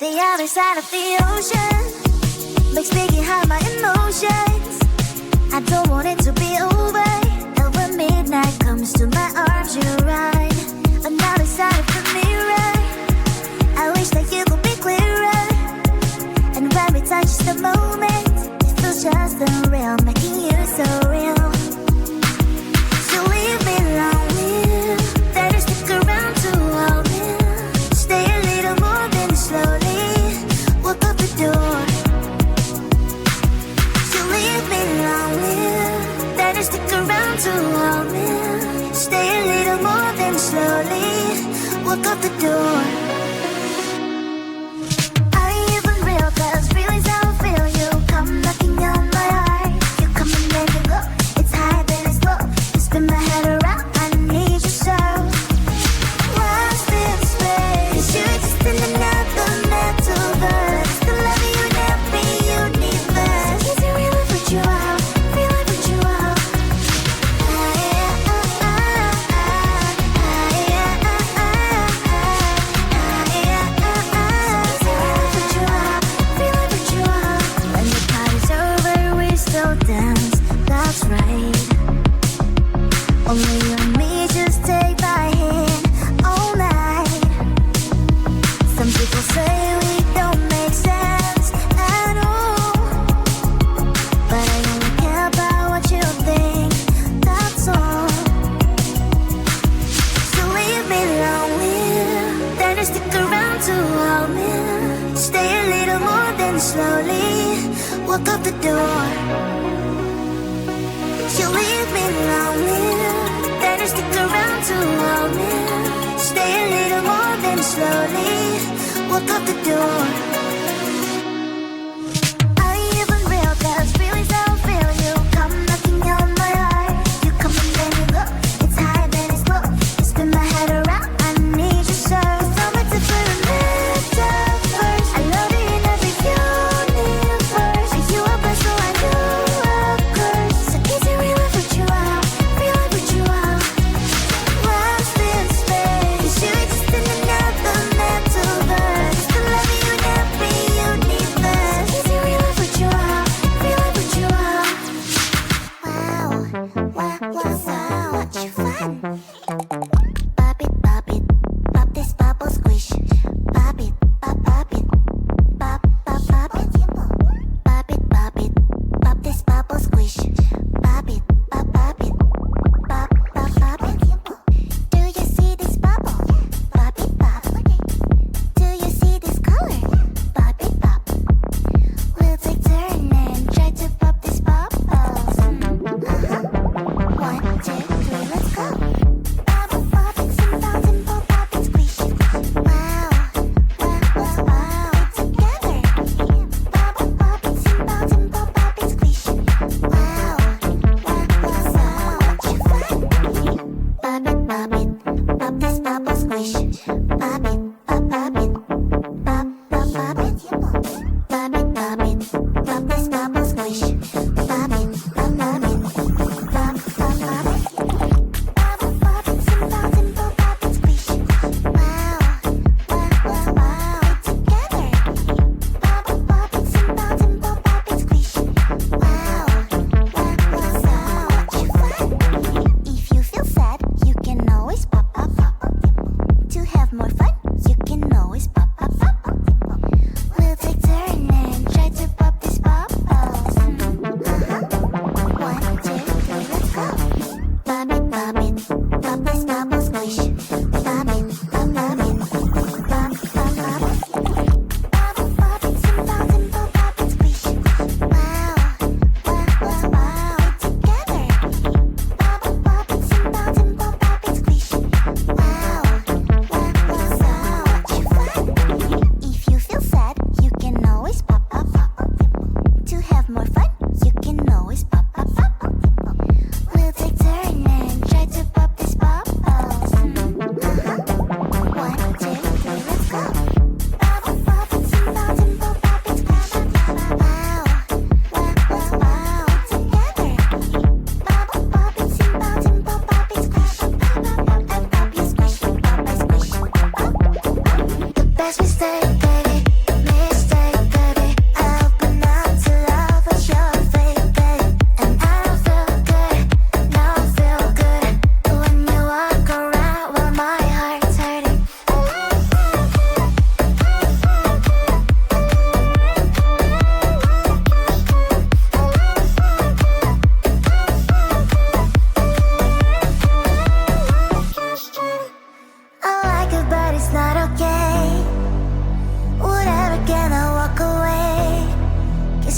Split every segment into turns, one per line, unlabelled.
The other side of the ocean makes me get high my emotions. I don't want it to be over. And when midnight comes to my arms, you ride another side of the mirror. I wish that you could be clearer. And when we touch the moment, it feels just unreal, making you so real. So leave me lonely, better stick around to hold me. Stay a little more than slowly walk out the door. So leave me lonely, better stick around to hold me. Stay a little more than slowly walk out the door. Are you even real? 'Cause feelings how I feel. You come knocking on my heart. You come and then you go. It's high then it's low. You spin my head around. I need you so. Lost in space. You're just in another metaverse. The love you never universe. Is it real if what you are? Feel like what you are. When the party's over, we still dance. That's right. Only you and me, just take my hand all night. Some people say we don't make sense at all, but I only care about what you think, that's all. So leave me lonely, then just stick around to hold me. Stay a little more than slowly walk out the door. You leave me lonely, then just stick around to hold me. Stay a little more than slowly walk out the door. Are you even real? 'Cause feelings how I feel. You come knocking on my heart. You come and then you go. It's high then it's low. You spin my head around. I need you so. So much to put a metaverse. I love you in every universe. Are you a blessing? So I do a curse. So is it real if what you are? Feel like what you are. Lost in space. You're just in another metaverse. The love you never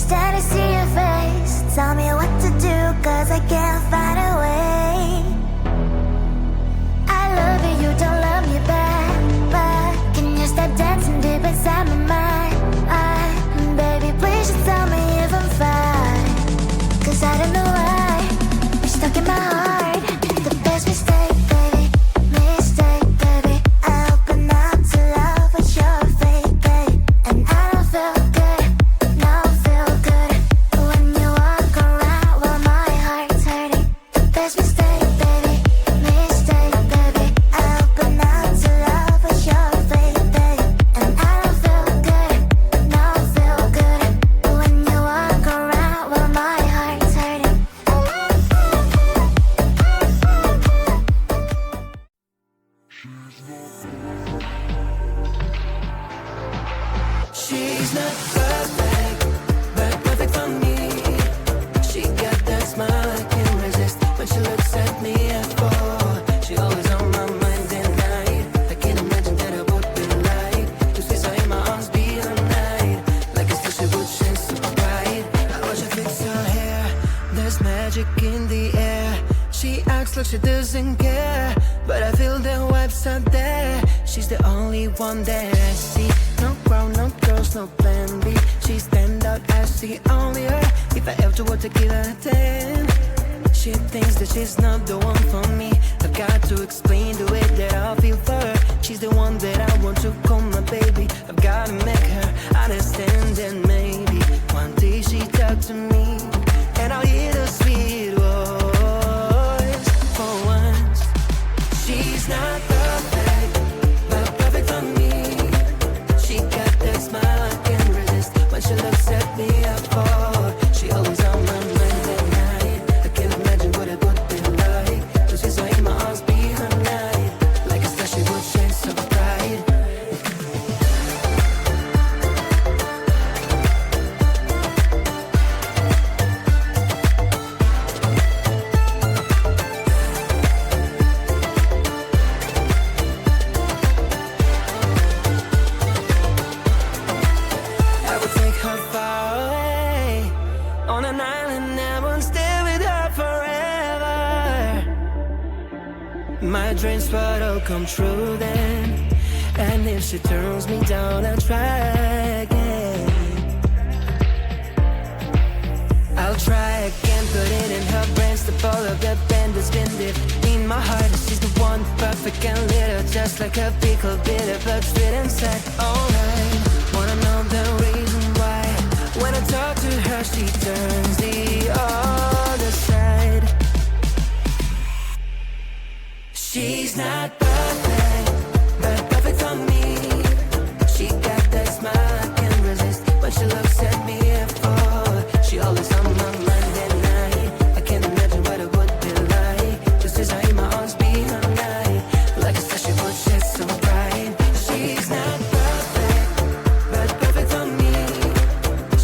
Instead I see your face, tell me what to do, cause I can't find a way. I love you, you don't love me back, but can you stop dancing deep inside my mind? Baby, please just tell me if I'm fine, cause I don't know why you're stuck in my heart. The best mistake, baby, mistake, baby. I open up to love, but you're fake, babe. And I don't feel good, no feel good when you walk around while my heart's hurting. The best mistake, baby, mistake, baby. I open up to love, but you're fake, babe. And I don't feel good, no feel good when you walk around while my heart's hurting.
She's not perfect, but perfect for me. She got that smile I can't resist. When she looks at me, I fall. She always on my mind at night. I can't imagine that I would be like to squeeze her in my arms, be her night. Like a special good chance to bright. I watch her fix her hair. There's magic in the air. She acts like she doesn't care, but I feel the vibes out there. She's the only one that I see. No crown, no girls, no plan B. She stand out as the only her. If I ever were to give her a 10, she thinks that she's not the one for me. I've got to explain the way that I feel for her. She's the one that I want to call my baby. I've got to make her understand, and maybe one day she talk to me and I'll hear the sweet voice for once. She's not perfect, but perfect for me. She got that smile I can't resist. When she looks at me, I fall. She always on my mind at night. I can't imagine what it would be like to see her in my arms, be her night. Like a star, she would shine so bright. I would take her far away on an island. I won't stay with her forever. My dreams would all come true then. And if she turns me down, I'll try again. I'll try again, put it in her brains. The ball of the band has been lit in my heart. She's the one, perfect and little, just like a pickle, bitter but sweet inside. Alright, wanna know the reason why. When I talk to her, she turns the other side. She's not perfect, but perfect for me. She got that smile I can't resist. When she looks at me, I fall. She always on my mind at night. I can't imagine what it would be like to see her in my arms, be her night. Like a star, she would shine so bright. She's not perfect, but perfect for me.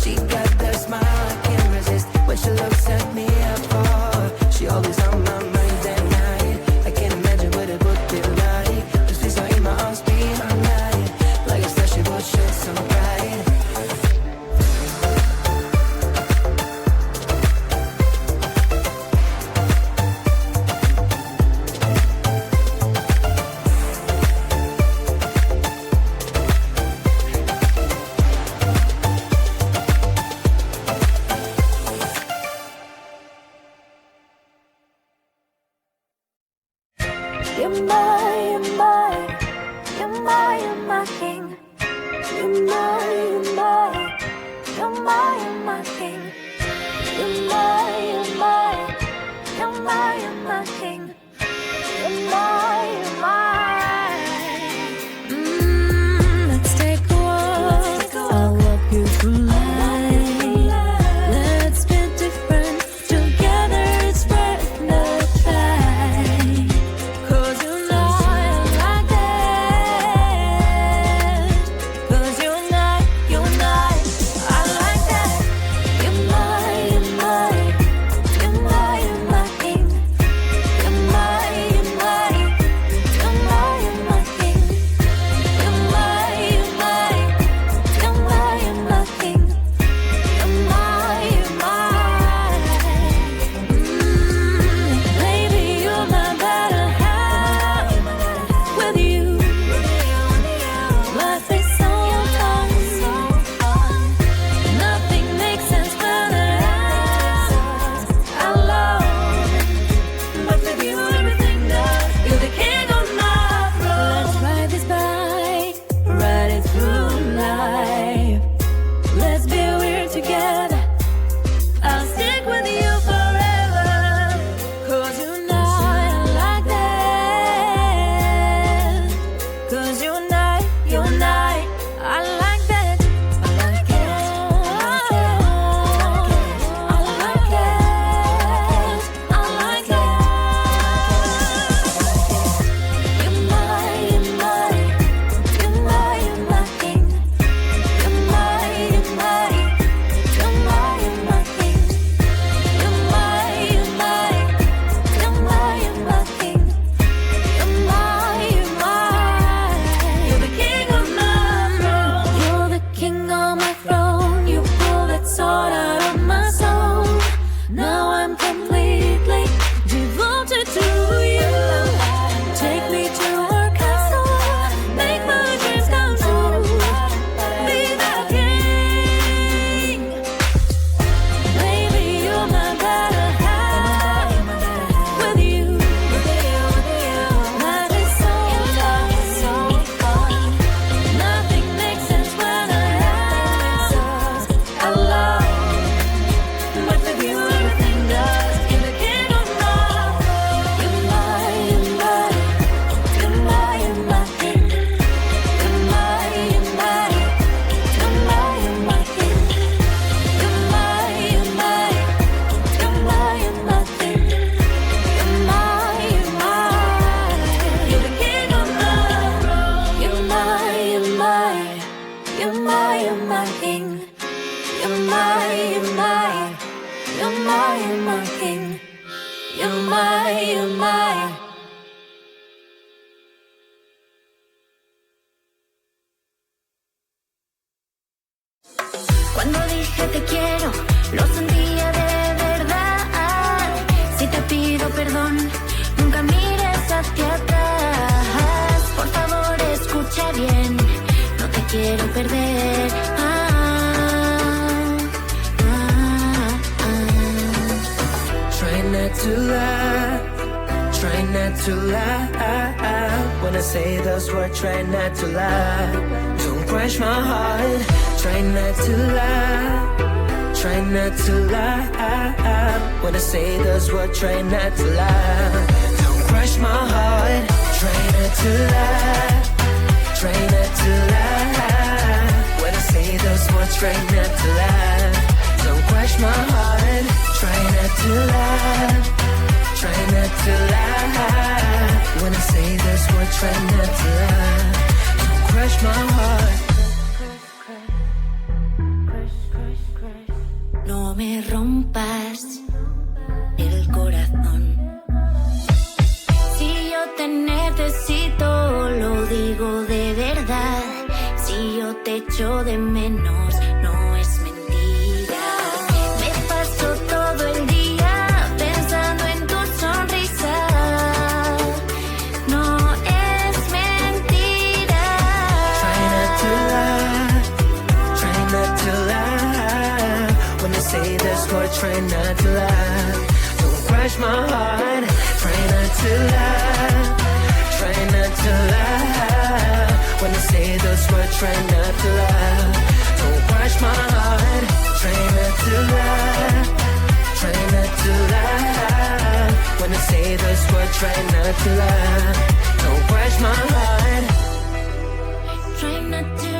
She got that smile I can't resist. When she looks at me, I fall. She always on my mind at night. I can't imagine what it would be like to see her in my arms, be her night. Like a star, she would shine so bright.
You're my, you're my, you're my, you're my king. You're my, you're my, you're my, you're my king. You're my, you're my, you're my, you're my king. You're my, you're my. Let's take a walk. I'll walk you through life. Let's be different. Together it's worth the fight. 'Cause you're not like that. 'Cause you're not, I like that. you're my king. You're my, you're my, you're my, you're my king. You're my, you're my. Cuando dije te quiero, lo sentía de verdad. Si te pido perdón, nunca mires hacia atrás. Por favor, escucha bien, no te quiero perder.
Try not to lie, try not to lie. When I say those words, try not to lie. Don't crush my heart. Try not to lie, try not to lie. When I say those words, try not to lie. Don't crush my heart. Try not to lie, try not to lie. When I say those words, try not to lie. Don't crush my heart. Try not to lie, try not to lie. When I say those words, try not to lie. Don't crush my heart.
No me rompas el corazón. Si yo te necesito, lo digo de verdad. Si yo te echo de menos, no es mentira. Me paso todo el día pensando en tu sonrisa. No es mentira.
Try not to lie, try not to lie. When I say this word, try not to lie. Don't crush my heart. Try not to lie, try not to lie. When I say those words, try not to lie. Don't crush my heart. Try not to lie, try not to lie. When I say those words, try not to lie. Don't crush my heart.
Try not to